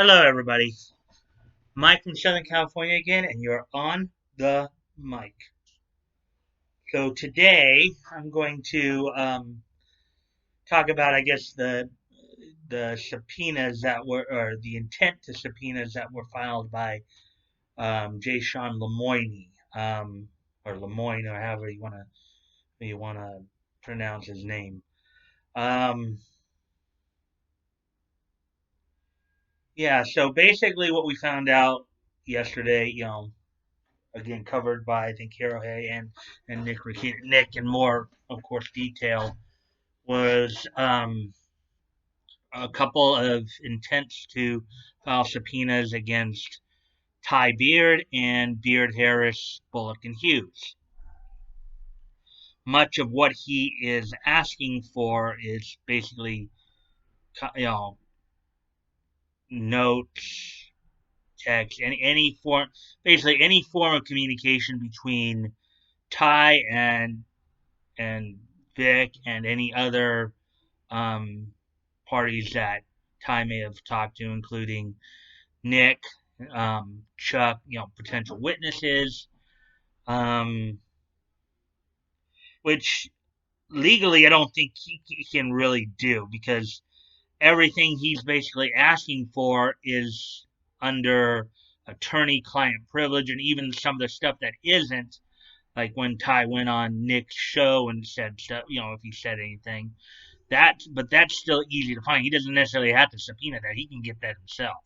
Hello, everybody. Mike from Southern California again, and you're on the mic. So today I'm going to talk about, I guess, the subpoenas that were, or the intent to subpoenas that were filed by J. Sean Lemoine, or Lemoine, or however you wanna pronounce his name. Um, yeah. So basically, what we found out yesterday, again covered by I think Hero Hay and Nick in more, of course, detail, was a couple of intents to file subpoenas against Ty Beard and Beard Harris, Bullock and Hughes. Much of what he is asking for is basically, you know, notes, text, any form, basically any form of communication between Ty and Vic and any other um, parties that Ty may have talked to, including Nick, Chuck, potential witnesses, um, which legally I don't think he can really do because everything he's basically asking for is under attorney-client privilege, and even some of the stuff that isn't, like when Ty went on Nick's show and said stuff, if he said anything, but that's still easy to find. He doesn't necessarily have to subpoena that. He can get that himself.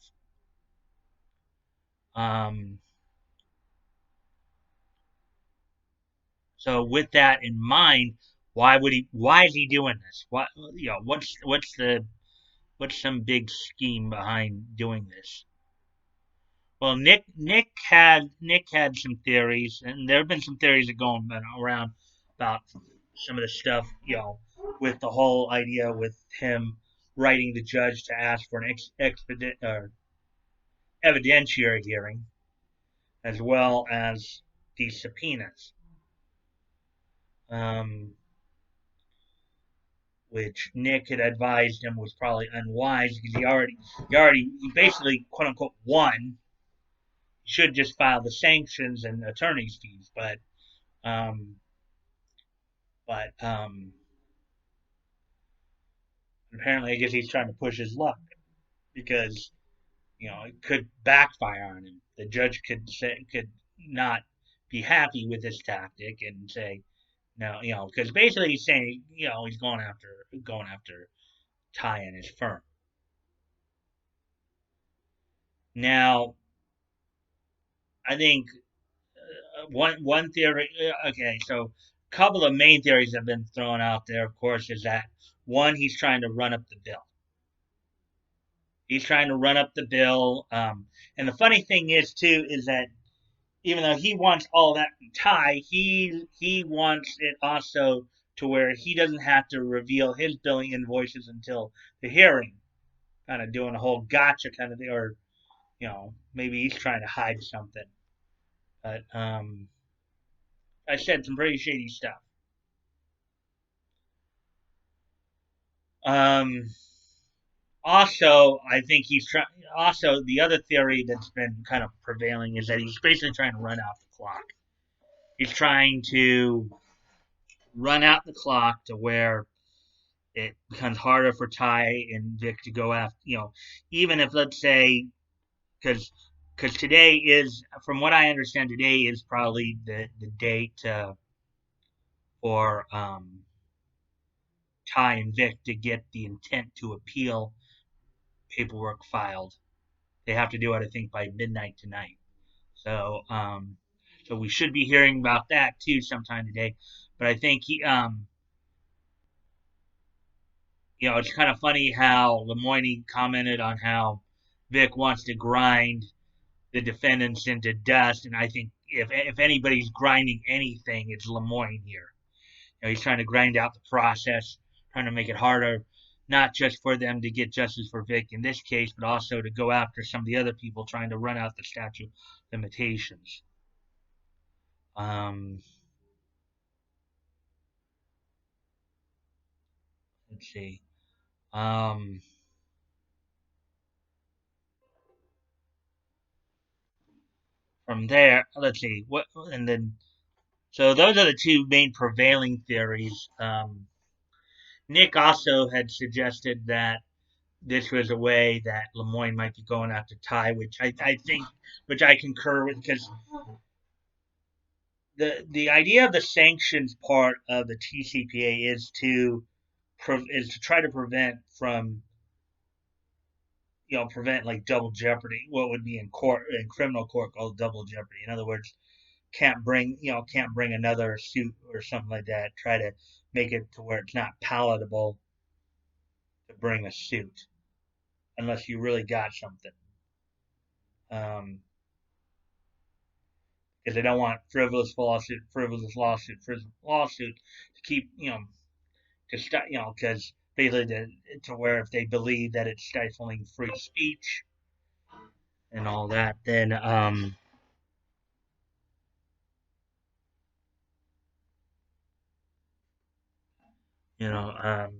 Um, so with that in mind, why would he? Why is he doing this? What what's some big scheme behind doing this? Well, Nick had some theories, and there have been some theories that going around about some of the stuff, with the whole idea with him writing the judge to ask for an expedite or evidentiary hearing, as well as these subpoenas, um, which Nick had advised him was probably unwise because he basically quote unquote won. He should just file the sanctions and attorney's fees, um, but apparently I guess he's trying to push his luck because it could backfire on him. The judge could not be happy with his tactic and say, no, because basically he's saying, he's going after Ty and his firm. Now, I think one theory. Okay, so a couple of main theories have been thrown out there. Of course, is that one, he's trying to run up the bill. He's trying to run up the bill. And the funny thing is too is that even though he wants all that from Ty, he wants it also to where he doesn't have to reveal his billing invoices until the hearing, kind of doing a whole gotcha kind of thing, or maybe he's trying to hide something. But I said some pretty shady stuff. Um, Also, I think he's trying. Also, the other theory that's been kind of prevailing is that he's basically trying to run out the clock. He's trying to run out the clock to where it becomes harder for Ty and Vic to go after. Even if, let's say, because today is, from what I understand, today is probably the date for Ty and Vic to get the intent to appeal paperwork filed. They have to do it, I think, by midnight tonight. So, so we should be hearing about that too sometime today. But I think it's kind of funny how Lemoine commented on how Vic wants to grind the defendants into dust, and I think if anybody's grinding anything, it's Lemoine here. He's trying to grind out the process, trying to make it harder, not just for them to get justice for Vic in this case, but also to go after some of the other people trying to run out the statute of limitations. Um, let's see. Um, from there, let's see what, and then so those are the two main prevailing theories. Nick also had suggested that this was a way that Lemoine might be going after Ty, which I think, which I concur with, because the idea of the sanctions part of the TCPA is to try to prevent like double jeopardy, what would be in court in criminal court called double jeopardy. In other words, can't bring another suit or something like that. Try to make it to where it's not palatable to bring a suit unless you really got something. Um, because they don't want frivolous lawsuit to keep to start because basically to where if they believe that it's stifling free speech and all that, then you know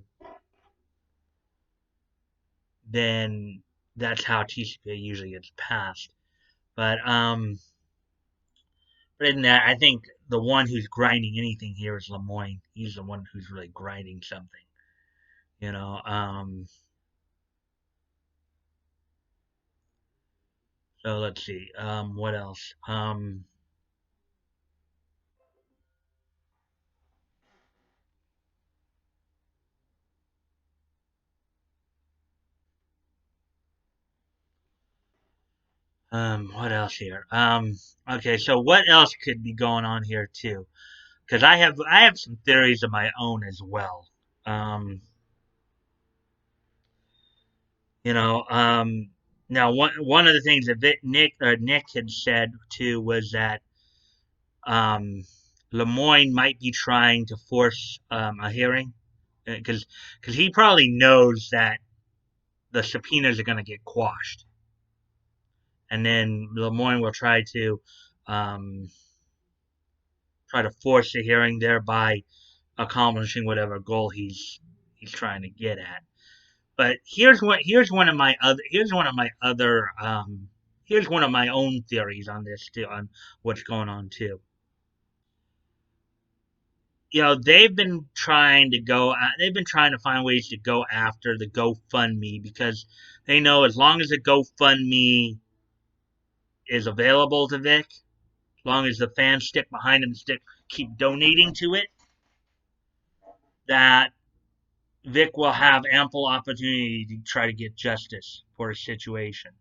then that's how TCPA usually gets passed. But in that, I think the one who's grinding anything here is Lemoine. He's the one who's really grinding something. You know. So let's see. What else? What else here? Okay. So what else could be going on here too? Because I have some theories of my own as well. Um, you know. Now one of the things that Nick had said too was that um, Lemoine might be trying to force a hearing because he probably knows that the subpoenas are going to get quashed, and then Lemoine will um, try to force a hearing, thereby accomplishing whatever goal he's trying to get at. But here's one of my other here's one of my own theories on this too, on what's going on too. They've been trying to find ways to go after the GoFundMe because they know as long as the GoFundMe is available to Vic, as long as the fans stick behind him, keep donating to it, that Vic will have ample opportunity to try to get justice for his situation.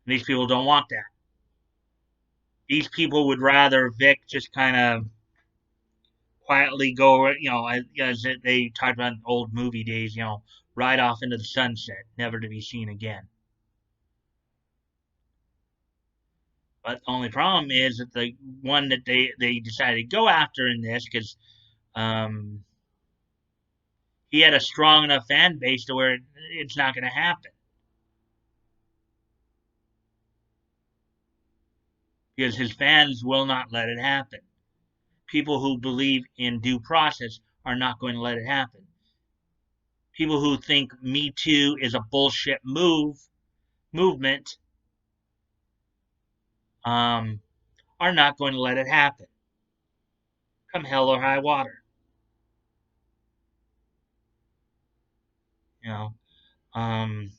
These people don't want that. These people would rather Vic just kind of quietly go, as they talked about in old movie days, right off into the sunset, never to be seen again. But the only problem is that the one that they decided to go after in this, because um, he had a strong enough fan base to where it's not going to happen. Because his fans will not let it happen. People who believe in due process are not going to let it happen. People who think Me Too is a bullshit movement um, are not going to let it happen, come hell or high water. You know, um,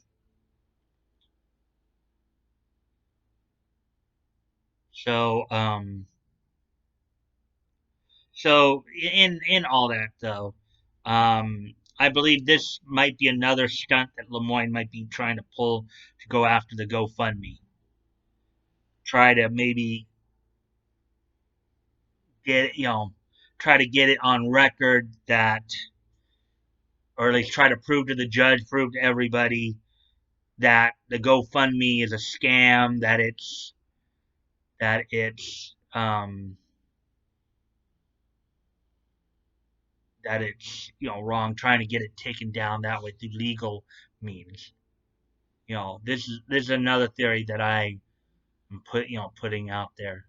so in all that though, I believe this might be another stunt that Lemoine might be trying to pull to go after the GoFundMe. Try to maybe get try to get it on record that, or at least try to prove to the judge, prove to everybody that the GoFundMe is a scam, that it's wrong, trying to get it taken down that way through legal means. This is another theory that I am putting out there.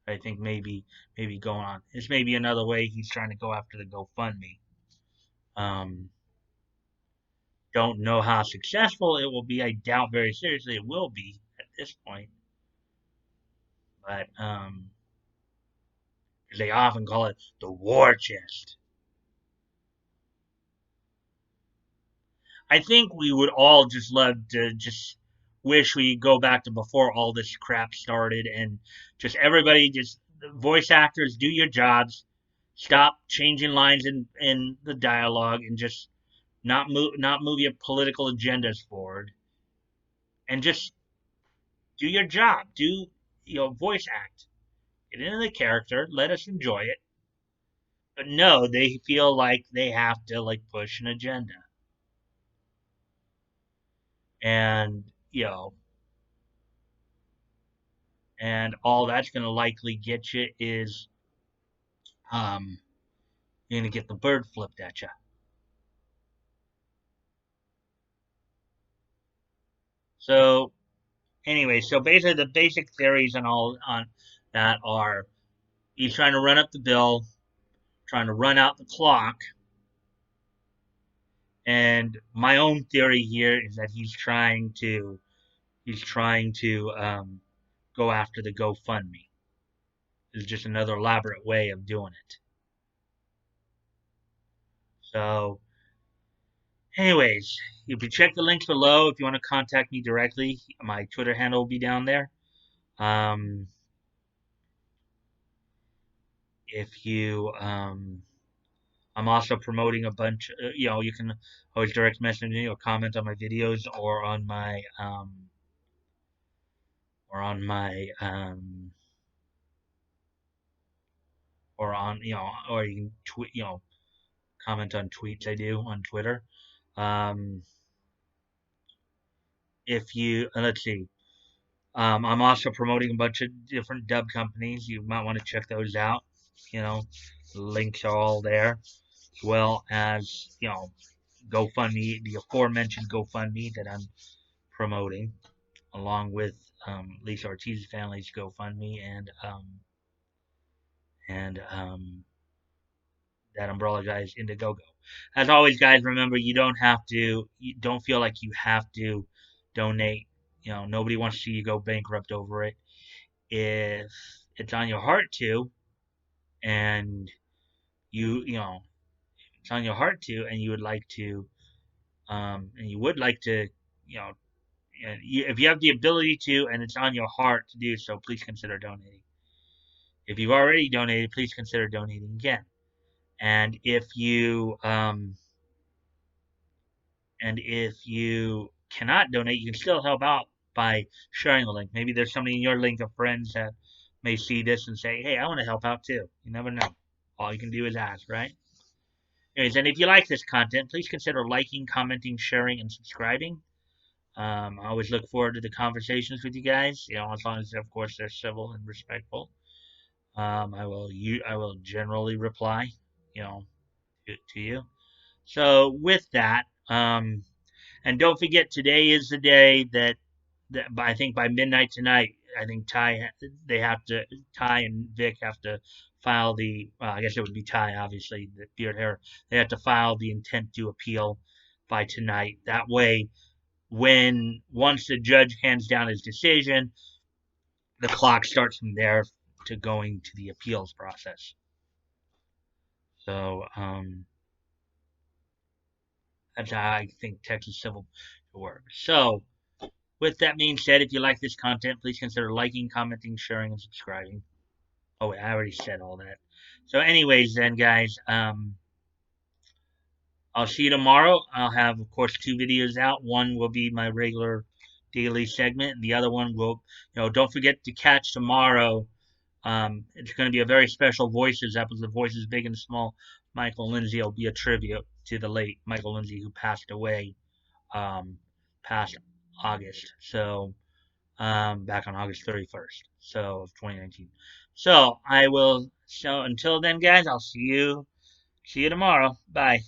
I think maybe going on. This may be another way he's trying to go after the GoFundMe. Um, Don't know how successful it will be. I doubt very seriously it will be at this point. But they often call it the war chest. I think we would all just love to just wish we could go back to before all this crap started and just everybody just voice actors do your jobs, stop changing lines in the dialogue and just not move your political agendas forward and just do your job. Do voice act. Get into the character, let us enjoy it. But no, they feel like they have to like push an agenda. And and all that's going to likely get you is um, you're going to get the bird flipped at you. So anyway, so basically the basic theories and all on that are he's trying to run up the bill, trying to run out the clock, and my own theory here is that he's trying to go after the GoFundMe. It's just another elaborate way of doing it. So anyways, if you check the links below, if you want to contact me directly, my Twitter handle will be down there. Um, if you, I'm also promoting a bunch. You can always direct message me or comment on my videos or on my, or on, or you can tweet, comment on tweets I do on Twitter. Um, if you, let's see, I'm also promoting a bunch of different dub companies. You might want to check those out. You know, links are all there, as well as GoFundMe, the aforementioned GoFundMe that I'm promoting, along with Lisa Ortiz's family's GoFundMe and that Umbrella Guy's Indiegogo. As always, guys, remember you don't feel like you have to donate. Nobody wants to see you go bankrupt over it. If it's on your heart to, and it's on your heart to, and you would like to, you know, if you have the ability to, and it's on your heart to do so, please consider donating. If you've already donated, please consider donating again. And if you cannot donate, you can still help out by sharing the link. Maybe there's somebody in your link of friends that may see this and say, "Hey, I want to help out too." You never know. All you can do is ask, right? Anyways, and if you like this content, please consider liking, commenting, sharing, and subscribing. I always look forward to the conversations with you guys. As long as, of course, they're civil and respectful. I will generally reply, you know, to you. So with that, and don't forget, today is the day that I think by midnight tonight, I think Ty and Vic have to file I guess it would be Ty, obviously, the beard hair. They have to file the intent to appeal by tonight. That way, once the judge hands down his decision, the clock starts from there to going to the appeals process. So that's how I think Texas civil works. So with that being said, if you like this content, please consider liking, commenting, sharing, and subscribing. Oh wait, I already said all that. So anyways, then guys, I'll see you tomorrow. I'll have, of course, two videos out. One will be my regular daily segment, and the other one will, don't forget to catch tomorrow. It's going to be a very special Voices episode. Voices Big and Small. Michael Lindsay will be a tribute to the late Michael Lindsay who passed away past August. So back on August 31st, so of 2019. So until then, guys, I'll see you tomorrow. Bye.